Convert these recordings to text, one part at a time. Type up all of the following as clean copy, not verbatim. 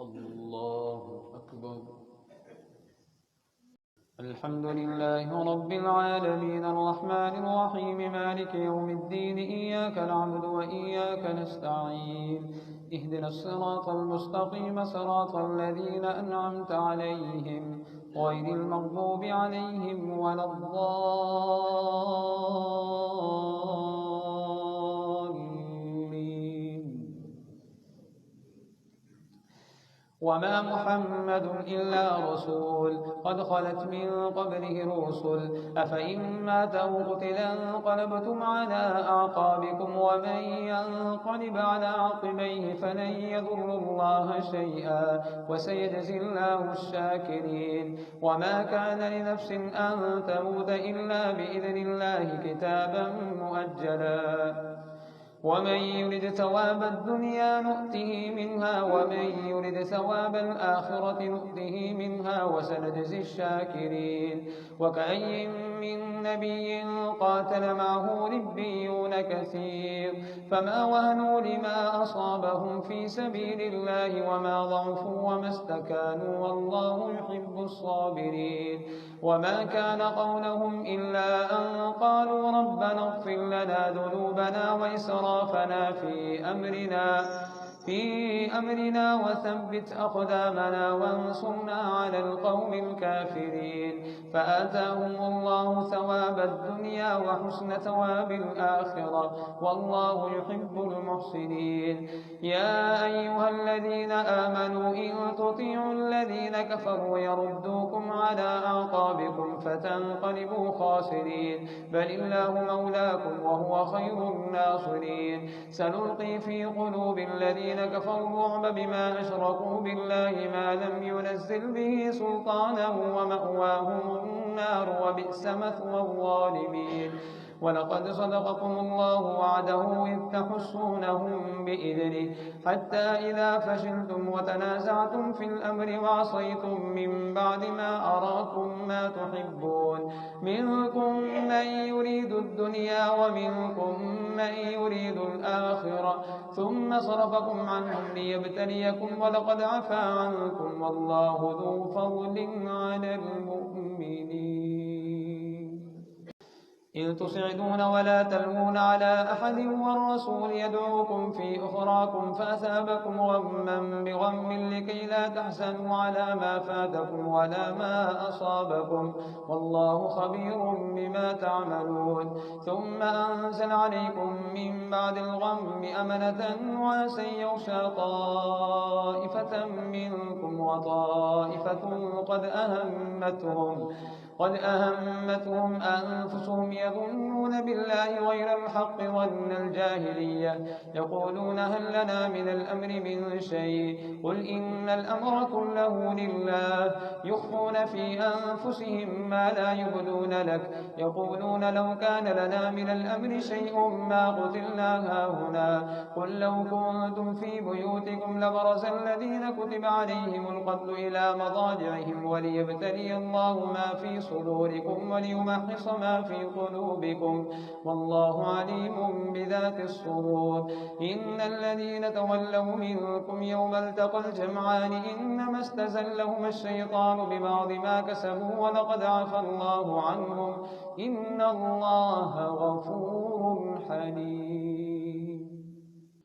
الله أكبر. الحمد لله رب العالمين الرحمن الرحيم مالك يوم الدين إياك نعبد وإياك نستعين اهدنا الصراط المستقيم صراط الذين أنعمت عليهم غير المغضوب عليهم ولا الضالين. وما محمد إلا رسول قد خلت من قبله الرسل أفإن مات أو قتل انقلبتم على أعقابكم ومن ينقلب على عقبيه فلن يضر الله شيئا وسيجزي الله الشاكرين. وما كان لنفس أن تموت إلا بإذن الله كتابا مؤجلا ومن يرد ثواب الدنيا نؤته منها ومن يرد ثواب الآخرة نؤته منها وسنجزي الشاكرين. وكأي من نبي قاتل معه ربيون كثير فما وهنوا لما أصابهم في سبيل الله وما ضعفوا وما استكانوا والله يحب الصابرين. وما كان قولهم إلا أن قالوا ربنا اغفر لنا ذنوبنا وإسرافنا في أمرنا وثبت أقدامنا وانصرنا على القوم الكافرين. فآتاهم الله ثواب الدنيا وحسن ثواب الآخرة والله يحب المحسنين. يا أيها الذين آمنوا إن تطيعوا الذين كفروا يردوكم على أعقابكم فتنقلبوا خاسرين بل الله مولاكم وهو خير الناصرين. سنلقي في قلوب الذين كفروا الرعب بما أشركوا بالله ما لم ينزل به سلطانا ومأواهم النار وبئس مثوى الظالمين. ولقد صدقكم الله وعده إذ تحسونهم بإذنه حتى إذا فشلتم وتنازعتم في الأمر وعصيتم من بعد ما أراكم ما تحبون منكم من يريد الدنيا ومنكم من يريد الآخرة ثم صرفكم عنهم ليبتليكم ولقد عفا عنكم والله ذو فضل على المؤمنين. إذ تصعدون ولا تلوون على أحد والرسول يدعوكم في أخراكم فأثابكم غما بغم لكي لا تحزنوا على ما فاتكم ولا ما أصابكم والله خبير بما تعملون. ثم أنزل عليكم من بعد الغم أمنة وعسى يغشى طائفة منكم وطائفة قد أهمتهم أنفسهم يظنون بالله غير الحق ظن الجاهلية يقولون هل لنا من الأمر من شيء قل إن الأمر كله لله يخفون في أنفسهم ما لا يبدون لك يقولون لو كان لنا من الأمر شيء ما قتلنا هاهنا قل لو كنتم في بيوتكم لبرز الذين كتب عليهم القتل إلى مضاجعهم وليبتلي الله ما في صدوركم وليمحص ما في قلوبكم والله عليم بذات الصدور. إن الذين تولوا منكم يوم التقى الجمعان إنما استزلهم الشيطان ببعض ما كسبوا ولقد عفى الله عنهم إن الله غفور حليم.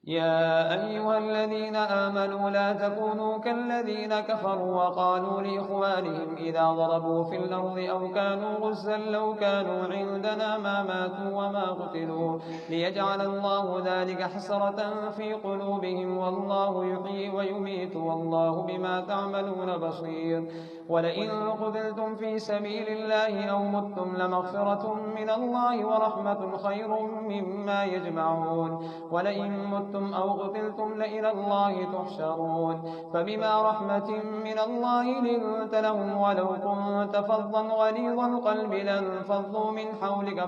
يا أيها الذين آمنوا لا تكونوا كالذين كفروا وقالوا لإخوانهم إذا ضربوا في الأرض أو كانوا غزا لو كانوا عندنا ما ماتوا وما قتلوا ليجعل الله ذلك حسرة في قلوبهم والله يحيي ويميت والله بما تعملون بصير. ولئن قتلتم في سبيل الله أو متم لمغفرة من الله ورحمة خير مما يجمعون. ولئن متم أو قتلتم لإلى الله تحشرون. فبما رحمة من الله لنت لهم ولو كنت فظا غليظ القلب لانفضوا من حولك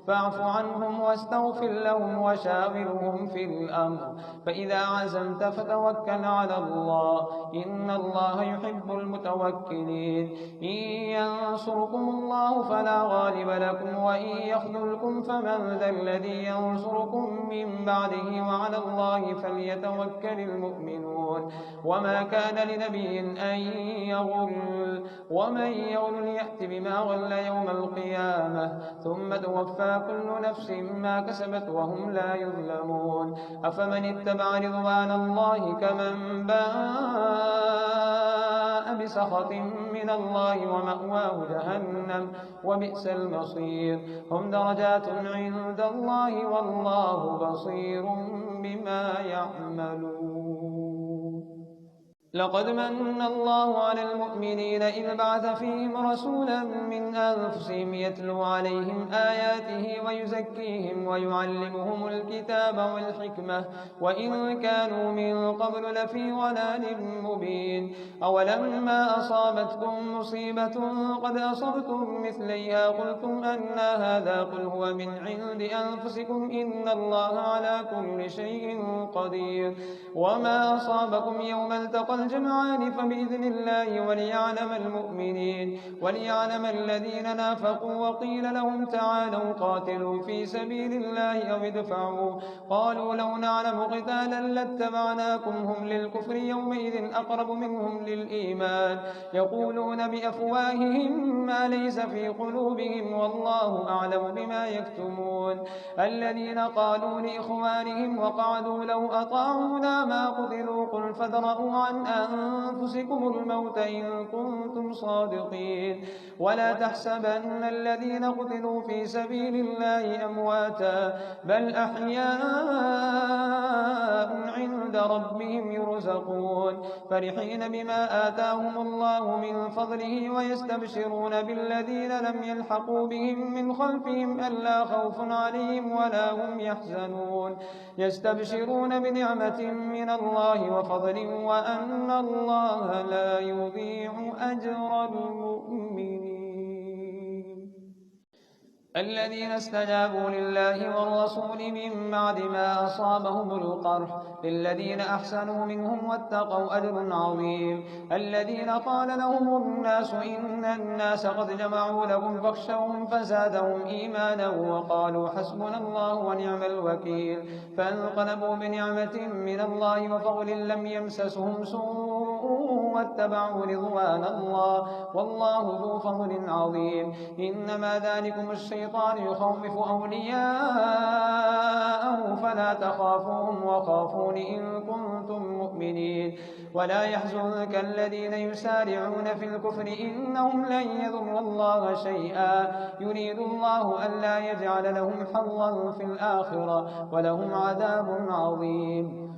فاعف عنهم واستغفر لهم وشاورهم في الأمر، فإذا عزمت فتوكل على الله، إن الله يحب المتوكلين. إن ينصركم الله فلا غالب لكم، وإن يخذلكم فمن ذا الذي ينصركم من بعده، وعلى الله فليتوكل المؤمنون. وما كان لنبي أن يغل، ومن يغل يأت بما غل يوم القيامة، ثم توفى كل نفس ما كسبت وهم لا يظلمون. أفمن اتبع رضوان الله كمن باء بسخط من الله ومأواه جهنم وبئس المصير. هم درجات عند الله والله بصير بما يعملون. لقد من الله على المؤمنين إذ بعث فيهم رسولا من أنفسهم يتلو عليهم آياته ويزكيهم ويعلمهم الكتاب والحكمة وإن كانوا من قبل لفي ضلال مبين. أولما أصابتكم مصيبة قد أصبتم مثليها قلتم أنى هذا، قل هو من عند أنفسكم إن الله على كل شيء قدير. وما أصابكم يوم التقى الجمعان فبإذن الله وليعلم المؤمنين وليعلم الذين نافقوا. وقيل لهم تعالوا قاتلوا في سبيل الله أو ادفعوا، قالوا لو نعلم قتالا لاتبعناكم هم للكفر يومئذ أقرب منهم للإيمان، يقولون بأفواههم ما ليس في قلوبهم والله أعلم بما يكتمون. الذين قالوا لإخوانهم وقعدوا لو أطاعونا ما قتلوا، قل فادرءوا عن أنفسكم الموت إن كنتم صادقين. ولا تحسبن الذين قتلوا في سبيل الله أمواتا بل أحياء عند ربهم يرزقون، فرحين بما آتاهم الله من فضله ويستبشرون بالذين لم يلحقوا بهم من خلفهم ألا خوف عليهم ولا هم يحزنون، يستبشرون بنعمة من الله وفضل وأن الله لا يضيع أجر المؤمنين. الذين استجابوا لله والرسول من بعد ما أصابهم القرح للذين أحسنوا منهم واتقوا أجر عظيم. الذين قال لهم الناس إن الناس قد جمعوا لهم فاخشوهم فزادهم إيمانا وقالوا حسبنا الله ونعم الوكيل، فانقلبوا بنعمة من الله وفضل لم يمسسهم سوء واتبعوا رضوان الله والله ذو فضل عظيم. إنما ذلكم الشيطان يخوف أولياءه فلا تخافوهم وخافون إن كنتم مؤمنين. ولا يحزنك الذين يسارعون في الكفر إنهم لن يضروا الله شيئا، يريد الله ألا يجعل لهم حظا في الآخرة ولهم عذاب عظيم.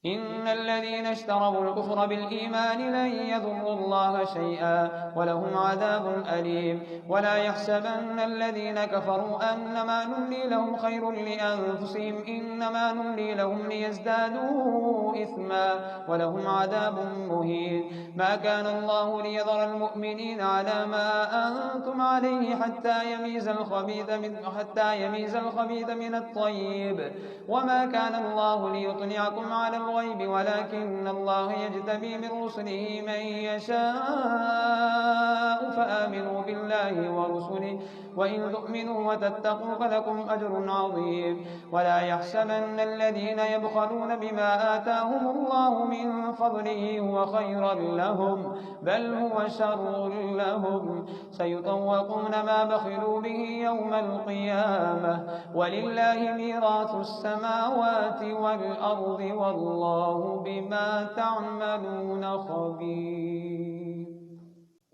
إن الذين اشتروا الكفر بالإيمان لن يضروا الله شيئا ولهم عذاب أليم. ولا يحسبن الذين كفروا أنما نملي لهم خير لأنفسهم إنما نملي لهم ليزدادوا إثما ولهم عذاب مهين. ما كان الله ليذر المؤمنين على ما أنتم عليه حتى يميز الخبيث من الطيب، وما كان الله ليطلعكم على الغيب ولكن الله يجتبي من رسله من يشاء، فآمنوا بالله ورسله وإن تؤمنوا وتتقوا فلكم أجر عظيم. ولا يحسبن الذين يبخلون بما آتاهم الله من فضله هو خيرا لهم بل هو شر لهم، سيطوقون ما بخلوا به يوم القيامة ولله ميراث السماوات والأرض والله بما تعملون خبير.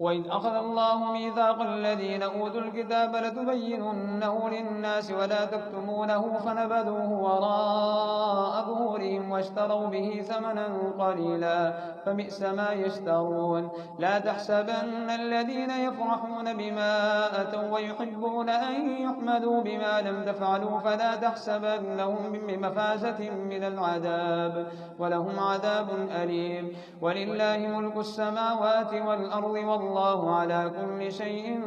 وإذ أخذ الله ميثاق الذين أوتوا الكتاب لتبيننه للناس ولا تكتمونه فنبذوه وراء ظهورهم واشتروا به ثمنا قليلا فبئس ما يشترون. لا تحسبن الذين يفرحون بما أتوا ويحبون أن يحمدوا بما لم تفعلوا فلا تحسبنهم بمفازة من العذاب ولهم عذاب أليم. ولله ملك السماوات والأرض والله على كل شيء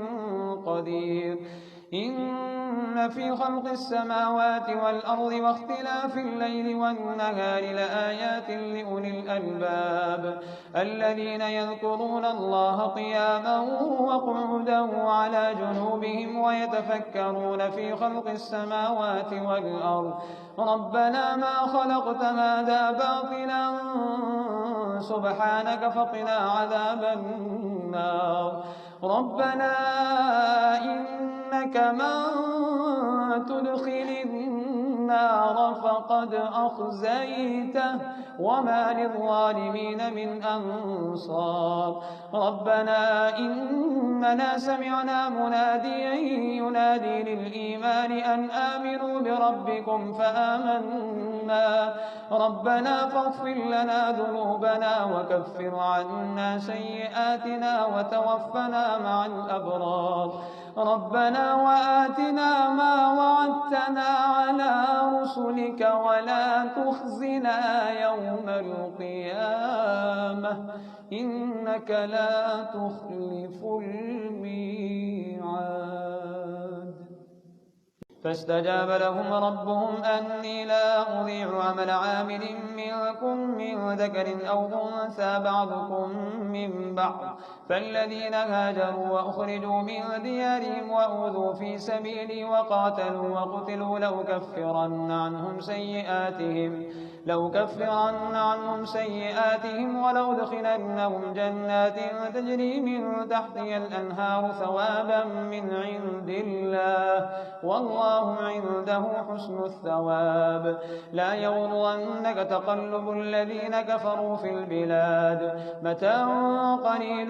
قدير إن في خلق السماوات والأرض واختلاف الليل والنهار لآيات لأولي الألباب الذين يذكرون الله قياما وقعودا وعلى جنوبهم ويتفكرون في خلق السماوات والأرض ربنا ما خلقت هذا باطلا سبحانك فقنا عذاب النار ربنا إنك من تدخل النار فقد أخزيته وما للظالمين من أنصار ربنا إننا سمعنا مناديا ينادي للإيمان أن آمنوا بربكم فآمنا ربنا فاغفر لنا ذنوبنا وكفر عنا سيئاتنا وتوفنا مع الأبرار ربنا وآتنا ما وعدتنا على رسلك ولا تخزنا يوم القيامة إنك لا تخلف الميعاد فاستجاب لهم ربهم أني لا أضيع عمل عامل منكم من ذكر أو أنثى بعضكم من بعض فالذين هاجروا وأخرجوا من ديارهم وأوذوا في سبيلي وقاتلوا وقتلوا لأكفرن عنهم سيئاتهم ولأدخلنهم جنات تجري من تحتها الأنهار ثوابا من عند الله والله عنده حسن الثواب لا يغرنك تقلب الذين كفروا في البلاد متاع قليل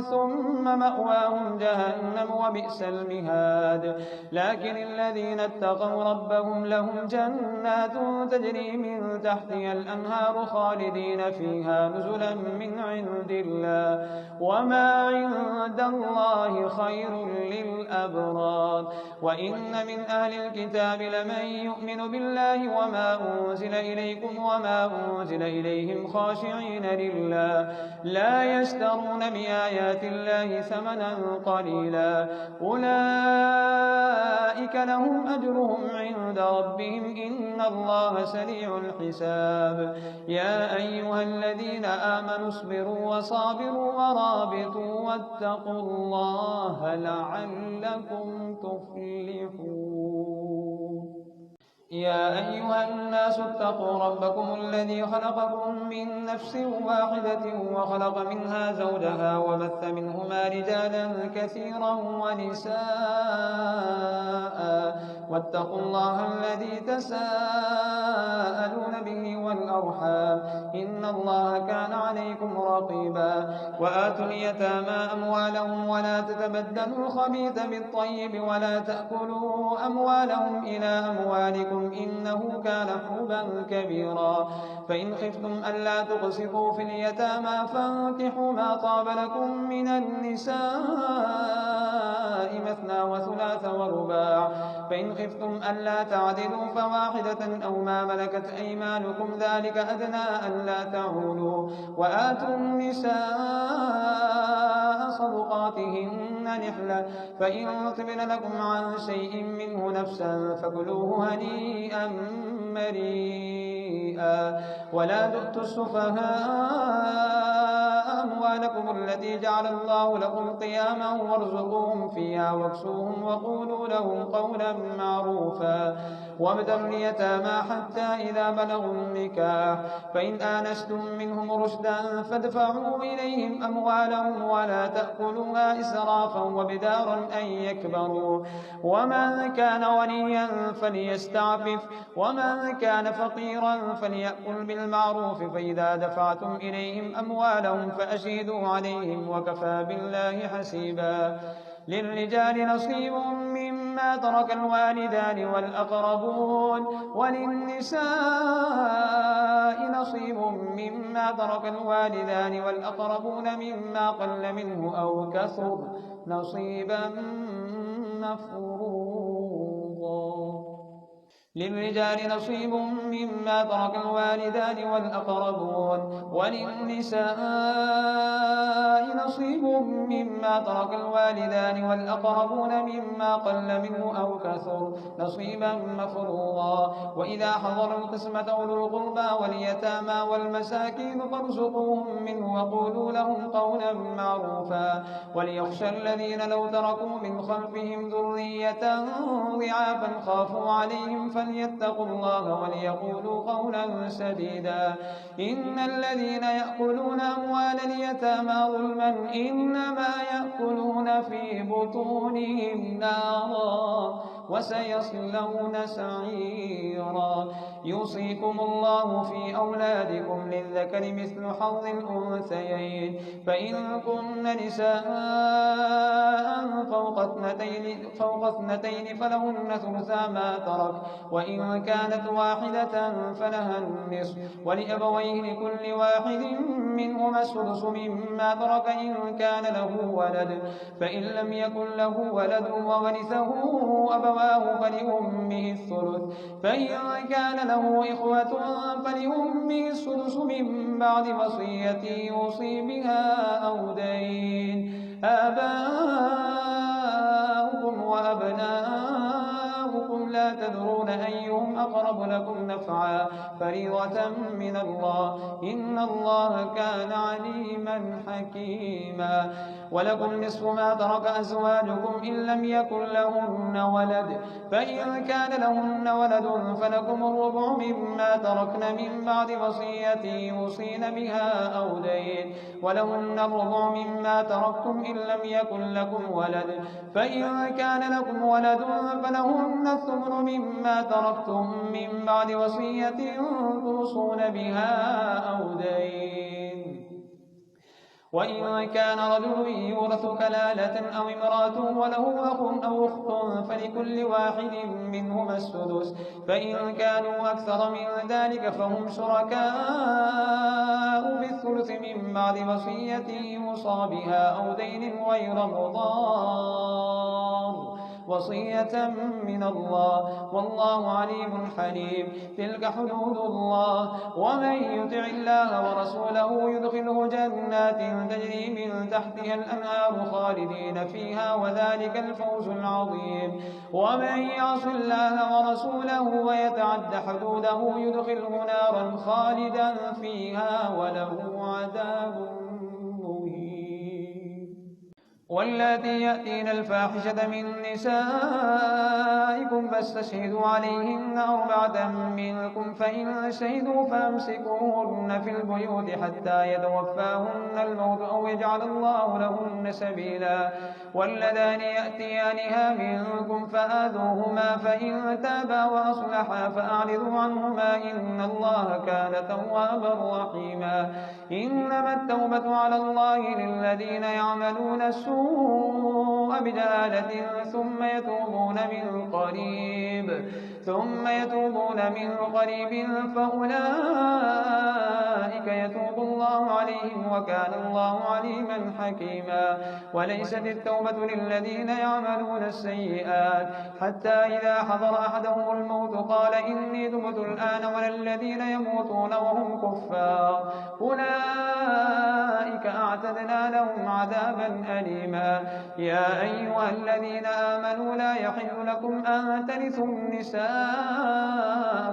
ثم مأواهم جهنم وبئس المهاد لكن الذين اتقوا ربهم لهم جنات تجري من تحتها الأنهار خالدين فيها نزلا من عند الله وما عند الله خير للأبرار وإن من أهل الكتاب لمن يؤمن بالله وما أنزل إليكم وما أنزل إليهم خاشعين لله لا يشترون بآيات الله ثمنا قليلا أولئك لهم أجرهم عند ربهم إن الله سريع الحساب يا أيها الذين آمنوا اصبروا وصابروا ورابطوا واتقوا الله لعلكم تفلحون يا أيها الناس اتقوا ربكم الذي خلقكم من نفس واحدة وخلق منها زوجها وبث منهما رجالا كثيرا ونساء واتقوا الله الذي تساءلون به والأرحام إن الله كان عليكم رقيبا وآتوا اليتامى أموالهم ولا تتبدلوا الخبيث بالطيب ولا تأكلوا أموالهم إلى أموالكم إنه كان حوبا كبيرا فإن خفتم ألا تقسطوا في اليتامى فانكحوا ما طاب لكم من النساء مثنى وثلاث ورباع فإن خفتم ألا تعدلوا فواحدة أو ما ملكت أيمانكم ذلك أدنى ألا تعولوا وآتوا النساء صدقاتهن نحلة فإن طبن لكم عن شيء منه نفسا فكلوه هنيئا مريئا ولا تؤتوا السفهاء أموالكم التي جعل الله لكم قياما وارزقوهم فيها واكسوهم وقولوا لهم قولا معروفا وابتلوا اليتامى حتى إذا بلغوا النكاح فإن آنستم منهم رشدا فادفعوا إليهم أموالهم ولا تأكلوها إسرافا وبدارا أن يكبروا ومن كان غنيا فليستعفف ومن كان فقيرا فليأكل بالمعروف فإذا دفعتم إليهم أموالهم فأشهدوا عليهم وكفى بالله حسيبا للرجال نصيب مما ترك الوالدان والأقربون وللنساء نصيب مما ترك الوالدان والأقربون مما قل منه أو كثر نصيبا مفروضا للرجال نصيب مما ترك الوالدان والأقربون وللنساء نصيب مما ترك الوالدان والأقربون مما قل منه أو كثر نصيبا مفروضا وإذا حضر القسمة أولو القربى واليتامى والمساكين فارزقوهم منه وقولوا لهم قولا معروفا وليخشى الذين لو تركوا من خلفهم ذرية ضعافا خافوا عليهم فليتقوا الله وليقولوا قولا سديدا إن الذين يأكلون أموال اليتامى ظلما إنما يأكلون في بطونهم نارا وسيصلون سعيرا يوصيكم الله في أولادكم للذكر مثل حظ الأنثيين فإن كن نساء فوق اثنتين فلهن ثلثا ما ترك وإن كانت واحدة فلها النصف ولأبويه لكل واحد منهما السدس مما ترك إن كان له ولد فإن لم يكن له ولد وورثه أبواه فلأمه الثلث فإن كان له إخوة فلأمه السدس من بعد وصية يوصي بها أو دين آباؤكم وأبناؤكم لا تدرون أيهم أقرب لكم نفعا فريضة من الله إن الله كان عليما حكيما ولكم نصف ما ترك أزواجكم إن لم يكن لهن ولد فإن كان لهن ولد فلكم الربع مما تركن من بعد وصية يوصين بها أو دين ولهن الربع مما تركتم إن لم يكن لكم ولد فإن كان لكم ولد فلهن الثمن مما تركتم من بعد وصية توصون بها أو دين وإن كان رجل يورث كلالة أو امرأة وله أخ أو أخت فلكل واحد منهما السدس فإن كانوا أكثر من ذلك فهم شركاء بالثلث من بعد وصية يوصى بها أو دين غير مضار وصية من الله والله عليم حليم تلك حدود الله ومن يطع الله ورسوله يدخله جنات تجري من تحتها الأنهار خالدين فيها وذلك الفوز العظيم ومن يعص الله ورسوله ويتعد حدوده يدخله نارا خالدا فيها وله عذاب واللاتي يأتين الفاحشة من نسائكم فاستشهدوا عليهن 4 منكم فإن شهدوا فامسكوهن في البيوت حتى يتوفاهن الموت أو يجعل الله لهن سبيلا واللذان يأتيانها منكم فآذوهما فإن تابا وأصلحا فأعرضوا عنهما إن الله كان توابا رحيما إنما التوبة على الله للذين يعملون السوء بجهالة ثم يتوبون من قريب فأولئك يتوب الله عليهم وكان الله عليما حكيما وليست التوبة للذين يعملون السيئات حتى إذا حضر أحدهم الموت قال إني تبت الآن ولا الذين يموتون وهم كفار أولئك أعتدنا لهم عذابا أليما يا أيها الذين آمنوا لا يحل لكم أن ترثوا النساء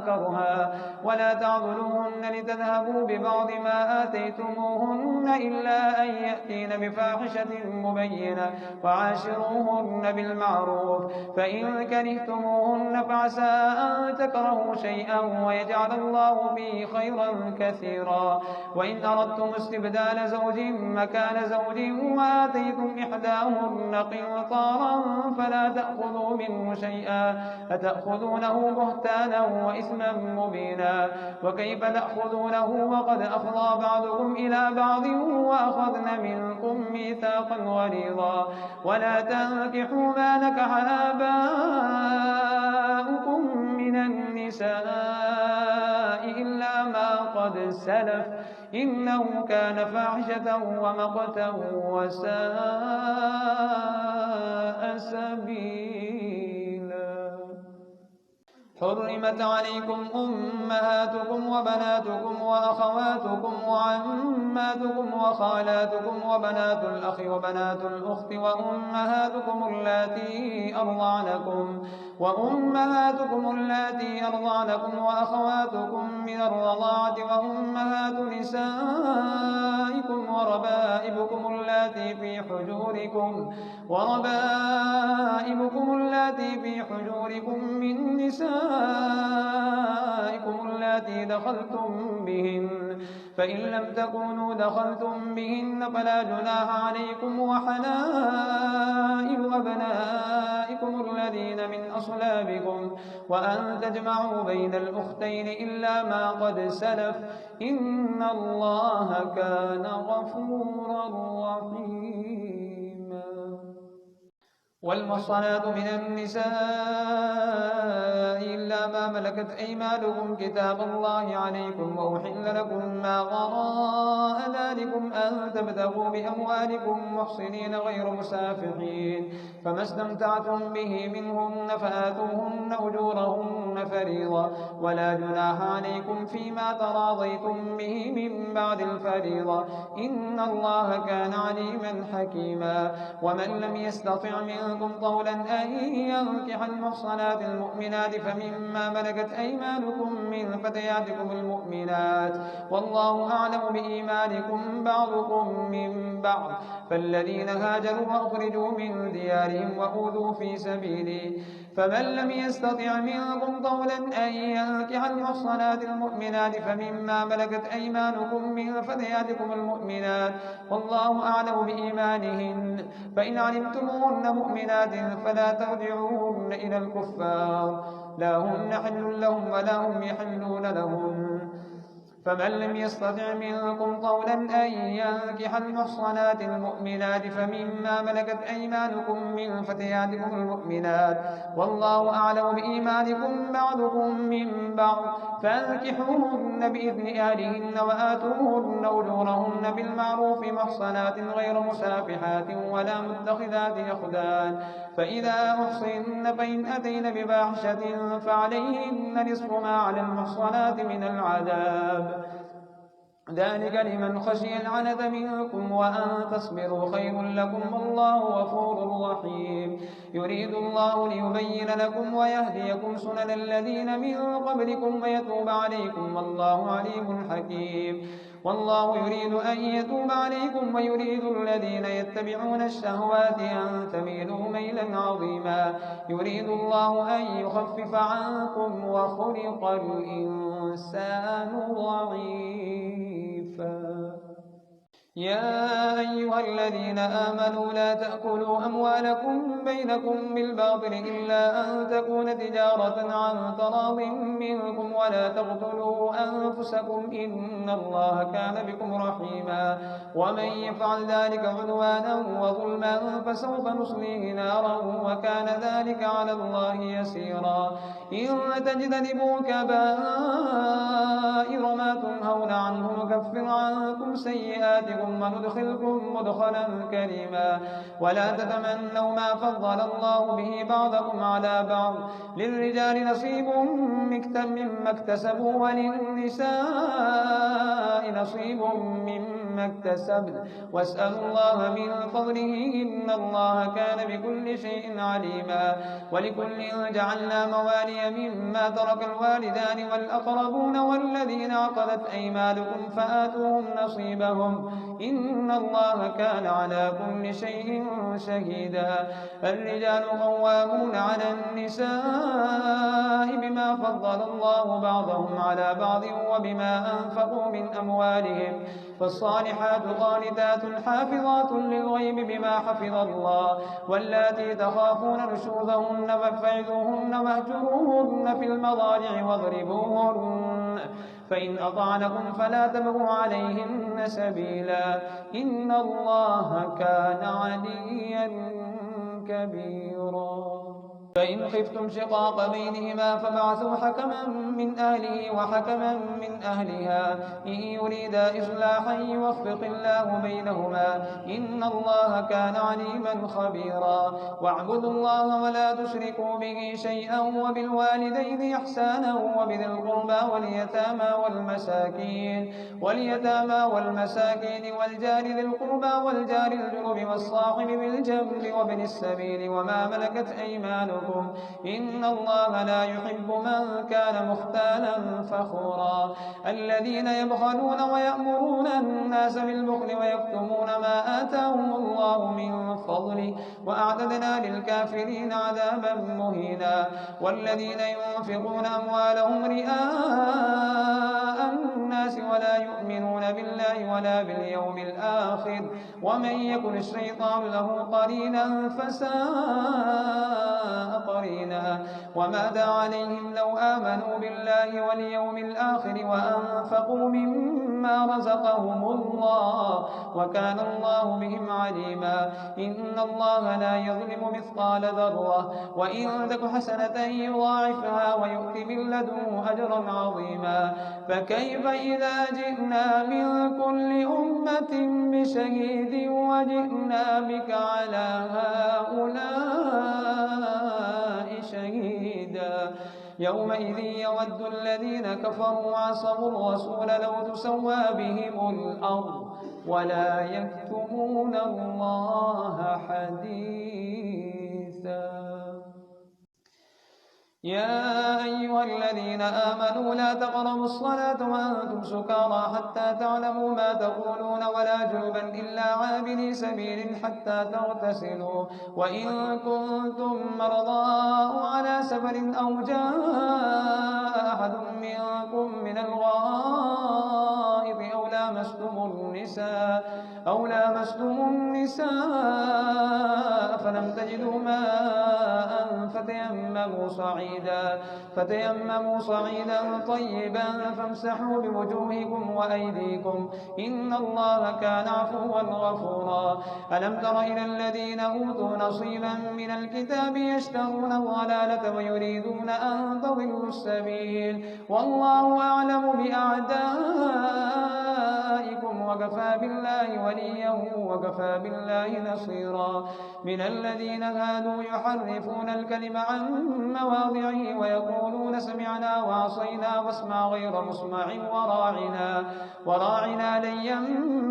كرها ولا تعضلوهن لتذهبوا ببعض ما آتيتموهن إلا أن يأتين بفاحشة مبينة وعاشروهن بالمعروف فإن كرهتموهن فعسى أن تكرهوا شيئا ويجعل الله فيه خيرا كثيرا وإن أردتم استبدال زوج مكان زوج وآتيتم إحداهن قنطارا فلا تأخذوا منه شيئا أتأخذونه بهتانا وإثما مبينا وكيف تأخذونه وقد أفضى بعضكم إلى بعض وأخذن منكم ميثاقا غليظا ولا تنكحوا ما نكح آباؤكم من النساء إلا ما قد سلف إنه كان فاحشة ومقتا وساء سبيلا حرمت عليكم أمهاتكم وبناتكم وأخواتكم وعماتكم وخالاتكم وبنات الأخ وبنات الأخت وأمهاتكم اللاتي أرضعنكم وأخواتكم من الرضاعة وأمهات نسائكم وربائبكم اللاتي في حجوركم من نسائكم اللاتي دخلتم بهن، فإن لم تكونوا دخلتم بهن فلا جناح عليكم، وحلائل أبنائكم الذين من أصلابكم، وأن تجمعوا بين الأختين إلا ما قد سلف، إن الله كان غفورا رحيما. والمحصنات من النساء إلا ما ملكت أيمانكم كتاب الله عليكم، وأحل لكم ما وراء ذلكم أن تبتغوا بأموالكم محصنين غير مسافحين، فما استمتعتم به منهن فآتوهن أجورهن فريضة، ولا جناح عليكم فيما تراضيتم به من بعد الفريضة، إن الله كان عليما حكيما. ومن لم يستطع منكم طولا أن ينكح المحصنات المؤمنات فمما ملكت أيمانكم من فتياتكم المؤمنات، والله أعلم بإيمانكم بعضكم من بعض، فالذين هاجروا وأخرجوا من ديارهم وأوذوا في سبيلي، فمن لم يستطع منكم طولا أن ينكح المحصنات المؤمنات فمما ملكت أيمانكم من فتياتكم المؤمنات، والله أعلم بإيمانهن، فإن علمتموهن مؤمنات فلا ترجعوهن إلى الكفار، لا هن حل لهم ولا هم يحلون لهن، فمن لم يستطع منكم طولا أن ينكح المحصنات المؤمنات فمما ملكت أيمانكم من فتياتكم المؤمنات، والله أعلم بإيمانكم بعضكم من بعض، فانكحوهن بإذن أهلهن وآتوهن أجورهن بالمعروف محصنات غير مسافحات ولا متخذات أخدان، فإذا أحصن فإن أتين بفاحشة فعليهن نصف ما على المحصنات من العذاب، ذلك لمن خشي العنت منكم، وأن تصبروا خير لكم، والله غفور رحيم. يريد الله ليبين لكم ويهديكم سنن الذين من قبلكم ويتوب عليكم، والله عليم حكيم. والله يريد أن يتوب عليكم ويريد الذين يتبعون الشهوات أن تميلوا ميلا عظيما، يريد الله أن يخفف عنكم وخلق الإنسان ضعيفا. يا أيها الذين آمنوا لا تأكلوا أموالكم بينكم بالباطل إلا أن تكون تجارة عن تراض منكم، ولا تقتلوا أنفسكم إن الله كان بكم رحيما، ومن يفعل ذلك عدوانا وظلما فسوف نصليه نارا وكان ذلك على الله يسيرا. إن تجتنبوا كبائر ما تنهون عنه نكفر عنكم سيئاتكم وندخلكم مدخلا كريما. ولا تتمنوا ما فضل الله به بعضكم على بعض، للرجال نصيب مما اكتسبوا وللنساء نصيب مما اكتسبن، واسألوا الله من فضله إن الله كان بكل شيء عليما. ولكل جعلنا موالي مما ترك الوالدان والأقربون والذين عقدت أيمانكم فآتوهم نصيبهم، إن الله كان على كل شيء شهيدا. الرجال قوامون على النساء بما فضل الله بعضهم على بعض وبما أنفقوا من أموالهم، فالصالحات قانتات حافظات للغيب بما حفظ الله. واللاتي تخافون نشوزهن فافعذوهن واهجروهن في المضاجع واضربوهن، فإن أطعنكم فلا تبغوا عليهن سبيلا، إن الله كان عليا كبيرا. فإن خفتم شقاق بينهما فابعثوا حكما من أهله وحكما من أهلها إن يريدا إصلاحا يوفق الله بينهما إن الله كان عليما خبيرا واعبدوا الله ولا تشركوا به شيئا وبالوالدين إحسانا وبذي القربى واليتامى والمساكين والجار ذي القربى والجار الجنب والصاحب بالجنب وابن السبيل وما ملكت أيمانكم إن الله لا يحب من كان مختالا فخورا الذين يبخلون ويأمرون الناس بالبخل ويكتمون ما آتاهم الله من فضله وأعتدنا للكافرين عذابا مهينا والذين ينفقون أموالهم رئاء الناس ولا يؤمنون بالله ولا باليوم الآخر ومن يكن الشيطان له قرينا فساء قرينا وماذا عليهم لو آمنوا بالله واليوم الآخر وأنفقوا مما رزقهم الله وكان الله بهم عليما إن الله لا يظلم مثقال ذرة وإن تك حسنة يضاعفها ويؤت من لدنه أجرا عظيما فكيف إذا جئنا من كل أمة بشهيد وجئنا بك على هؤلاء شهيدا يومئذ يود الذين كفروا وعصوا الرسول لو تسوى بهم الأرض ولا يكتمون الله حديثا يا أيها الذين آمنوا لا تقربوا الصلاة وأنتم سكارى حتى تعلموا ما تقولون ولا جنبا إلا عابري سبيل حتى تغتسلوا وإن كنتم مرضى على سفر أو جاء أحد منكم من الغائط أو لامستم النساء فلم تجدوا ماء فتيمموا صعيدا طيبا فامسحوا بوجوهكم وأيديكم إن الله كان عفوا غفورا ألم تر إلى الذين أوتوا نصيبا من الكتاب يشترون الضلالة ويريدون أن تضلوا السبيل والله أعلم بأعدائكم وكفى بالله وليا وكفى بالله نصيرا من الذين هادوا يحرفون الكلم عن مواضعه ويقولون سمعنا وعصينا واسمع غير مسمع وراعنا ليا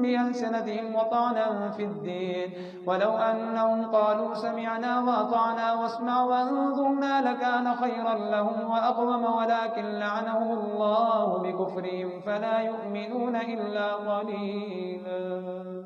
بألسنتهم وطعنا في الدين ولو أنهم قالوا سمعنا وأطعنا واسمع وانظرنا لكان خيرا لهم وأقوم ولكن لعنهم الله بكفرهم فلا يؤمنون إلا قليلا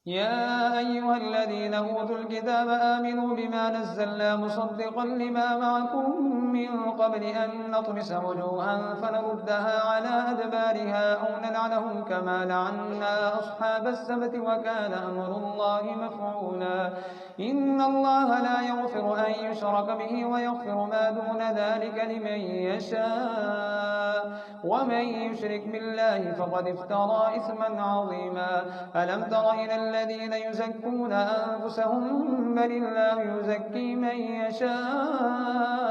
يا أيها الذين أوتوا الكتاب آمنوا بما نزلنا مصدقا لما معكم من قبل أن نطمس وجوها فنردها على أدبارها أو نلعنهم كما لعنا أصحاب السبت وكان أمر الله مفعولا إن الله لا يغفر أن يشرك به ويغفر ما دون ذلك لمن يشاء ومن يشرك بالله فقد افترى إثما عظيما ألم تر إلى الذين يزكون أنفسهم بل الله يزكي من يشاء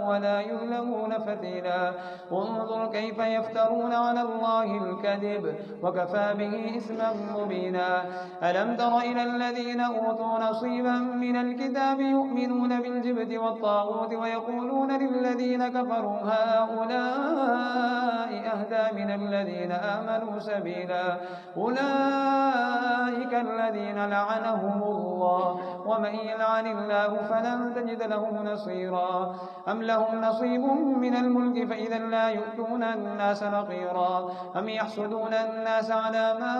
ولا يظلمون فتيلا انظر كيف يفترون على الله الكذب وكفى به إثما مبينا ألم تر إلى الذين أوتوا نصيبا من الكتاب يؤمنون بالجبت والطاغوت ويقولون للذين كفروا هؤلاء أهدى من الذين آمنوا سبيلا أولئك الذين لعنهم الله ومن يلعن الله فلن تجد له نصيرا أم لهم نصيب من الملك فإذا لا يؤتون الناس نقيرا أم يحسدون الناس على ما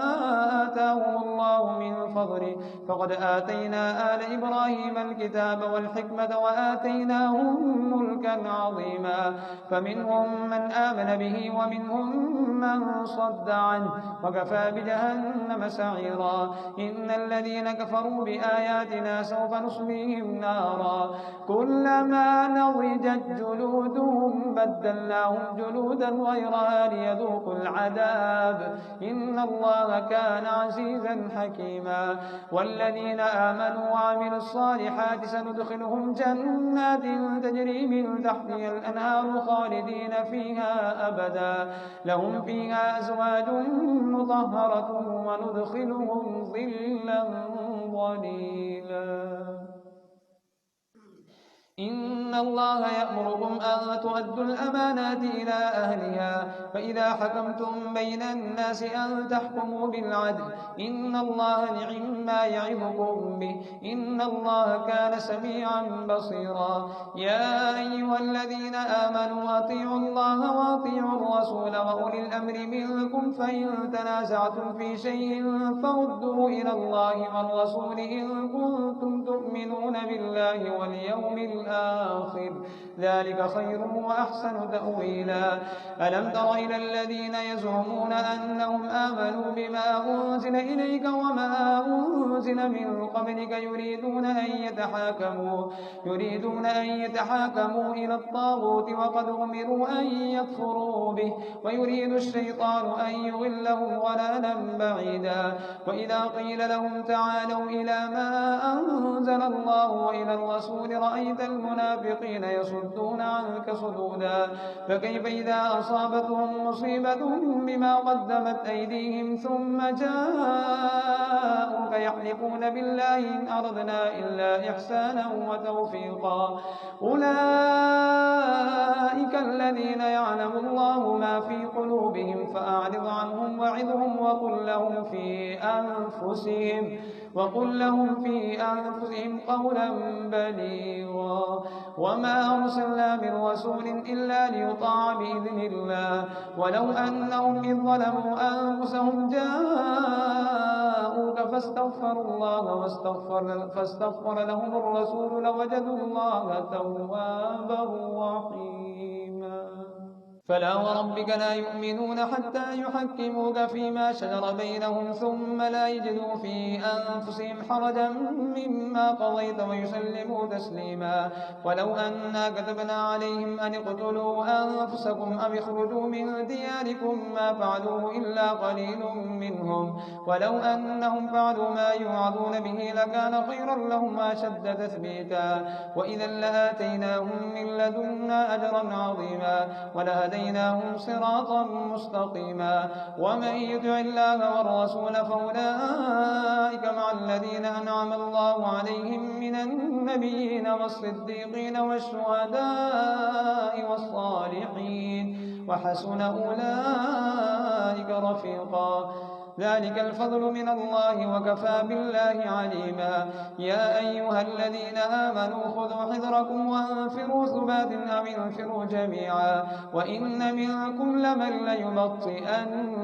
آتاهم الله من فضله فقد آتينا آل إبراهيم الكتاب والحكمة وآتيناهم ملكا عظيما فمنهم من آمن به به ومنهم من صد عنه وكفى بجهنم سعيرا إن الذين كفروا بآياتنا سوف نصليهم نارا كلما نضجت جلودهم بدلناهم جلودا غيرها ليذوقوا العذاب إن الله كان عزيزا حكيما والذين آمنوا وعملوا الصالحات سندخلهم جنات تجري من تحتها الأنهار خالدين فيها أبدا لهم فيها أزواج مطهرة وندخلهم ظلا ظليلا إن الله يأمركم أن تؤدوا الأمانات إلى أهلها فإذا حكمتم بين الناس أن تحكموا بالعدل إن الله نعم ما يعظكم به إن الله كان سميعا بصيرا يا أيها الذين آمنوا أطيعوا الله وأطيعوا الرسول وأولي الأمر منكم فإن تنازعتم في شيء فردوا إلى الله والرسول إن كنتم تؤمنون بالله واليوم الآخر ذلك خير وأحسن تأويلا ألم تر إلى الذين يزعمون أنهم آمنوا بما أنزل إليك وما أنزل من قبلك يريدون أن يتحاكموا إلى الطاغوت وقد أمروا أن يكفروا به ويريد الشيطان أن يضلهم ضلالا بعيدا وإذا قيل لهم تعالوا إلى ما أنزل الله وإلى الرسول رأيت المنافقين يصدون عنك صدودا فكيف إذا أصابتهم مصيبة بما قدمت أيديهم ثم جاءوك يحلفون بالله إن أردنا إلا إحسانا وتوفيقا أولئك الذين يعلم الله ما في قلوبهم فأعرض عنهم وعظهم وقل لهم في أنفسهم قولا بليغا وما أرسلنا من رسول إلا ليطاع بإذن الله ولو أنهم إذ ظلموا أنفسهم جاءوك فاستغفروا الله فاستغفر لهم الرسول لوجدوا الله توابا رحيما فلا وربك لا يؤمنون حتى يحكموك فيما شجر بينهم ثم لا يجدوا في أنفسهم حرجا مما قضيت ويسلموا تسليما ولو أنا كتبنا عليهم أن اقتلوا أنفسكم أو اخرجوا من دياركم ما فعلوه إلا قليل منهم ولو أنهم فعلوا ما يوعظون به لكان خيرا لهم أشد تثبيتا وإذا لآتيناهم من لدنا أجرا عظيما ولهديناهم صراطا مستقيما ومن يطع الله والرسول فأولئك مع الذين أنعم الله عليهم من النبيين والصديقين والشهداء والصالحين وحسن أولئك رفيقا ذلك الفضل من الله وكفى بالله عليما يا أيها الذين آمنوا خذوا حذركم وانفروا ثبات أو انفروا جميعا وإن منكم لمن ليبطئن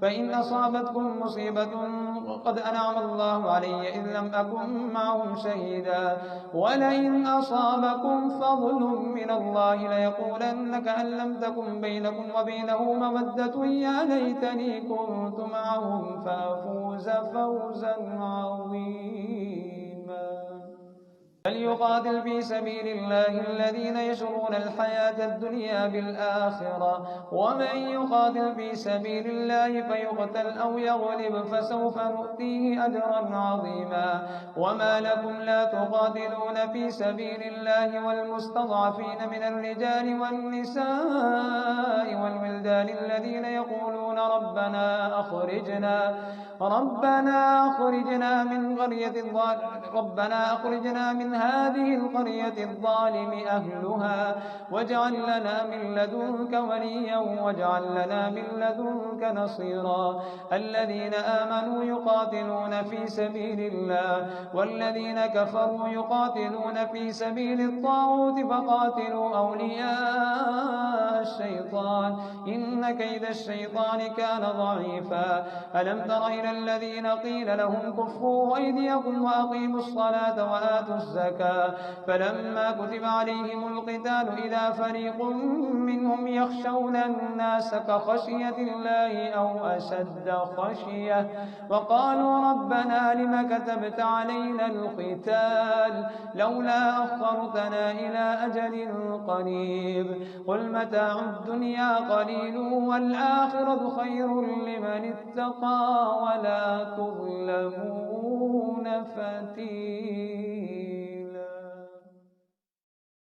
فإن أصابتكم مصيبة قد أنعم الله علي إذ لم أكن معهم شهيدا ولئن أصابكم فضل من الله ليقولن كأن لم تكن بينكم وبينه مودة يا ليتني كنت معهم فأفوز فوزا عظيما فليقاتل في سبيل الله الذين يشرون الحياة الدنيا بالآخرة ومن يقاتل في سبيل الله فيقتل أو يغلب فسوف نؤتيه أجرا عظيما وما لكم لا تقاتلون في سبيل الله والمستضعفين من الرجال والنساء والولدان الذين يقولون ربنا أخرجنا من هذه القرية الظالم أهلها واجعل لنا من لدنك وليا واجعل لنا من لدنك نصيرا الذين آمنوا يقاتلون في سبيل الله والذين كفروا يقاتلون في سبيل الطاغوت فقاتلوا أولياء الشيطان إن كيد الشيطان كان ضعيفا ألم تر إلى الذين قيل لهم كفوا أيديكم وأقيموا الصلاة وآتوا الزكاة فلما كتب عليهم القتال إذا فريق منهم يخشون الناس كخشية الله أو أشد خشية وقالوا ربنا لم كتبت علينا القتال لولا أخرتنا إلى أجل قريب قل متاع الدنيا قليل والآخرة خير لمن اتقى ولا تظلمون فتيلا.